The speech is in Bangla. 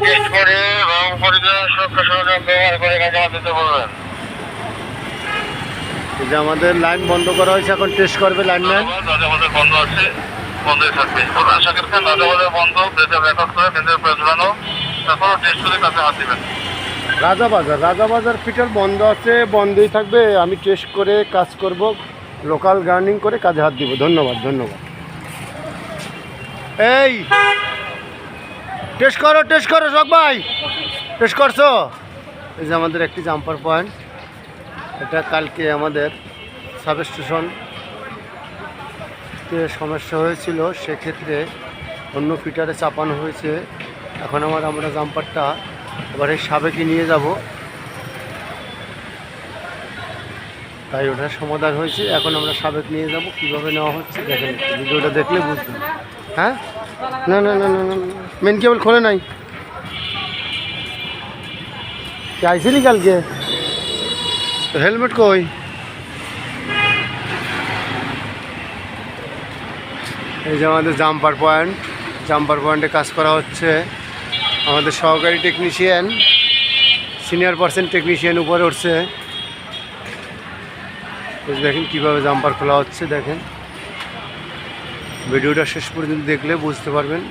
টেস্ট করে রং পরিচয় সুরক্ষা সরঞ্জাম ব্যবহার করে কাজে হাত দিতে বলবেন। এই যে আমাদের লাইন বন্ধ করা হয়েছে, এখন টেস্ট করবে লাইনম্যান। রাজাবাজার বন্ধ আছে, বন্ধই থাকবে। প্রধান শাকির খান রাজাবাজার বন্ধ, ব্রেজার রেকর্ড করে কেন্দ্রের উপরে ঝুলানো, তারপর টেস্ট করে কাজে হাত দিবেন। রাজাবাজার ফিটার বন্ধ আছে, বন্ধই থাকবে। আমি টেস্ট করে কাজ করব, লোকাল গার্নিং করে কাজে হাত দিব। ধন্যবাদ। এই টেস্ট করো সব ভাই, টেস্ট করছো? এই যে আমাদের একটি জাম্পার পয়েন্ট, এটা কালকে আমাদের সাব স্টেশনতে সমস্যা হয়েছিল, সেক্ষেত্রে অন্য ফিটারে চাপানো হয়েছে। এখন আমরা জাম্পারটা এবার এই সাবেকে নিয়ে যাব, তাই ওটার সমাধান হয়েছে। এখন আমরা সাবেক নিয়ে যাব, কীভাবে নেওয়া হচ্ছে দেখেন, ভিডিওটা দেখলে বুঝবেন। হ্যাঁ, না, মেন কেবল খোলে নাই। আইসিলি কালকে হেলমেট কই? এই যে আমাদের জাম্পার পয়েন্টে কাজ করা হচ্ছে। আমাদের সহকারী টেকনিশিয়ান, সিনিয়র পার্সন টেকনিশিয়ান উপরে উঠছে। দেখেন কীভাবে জাম্পার খোলা হচ্ছে। দেখেন, ভিডিওটা শেষ পর্যন্ত দেখলে বুঝতে পারবেন।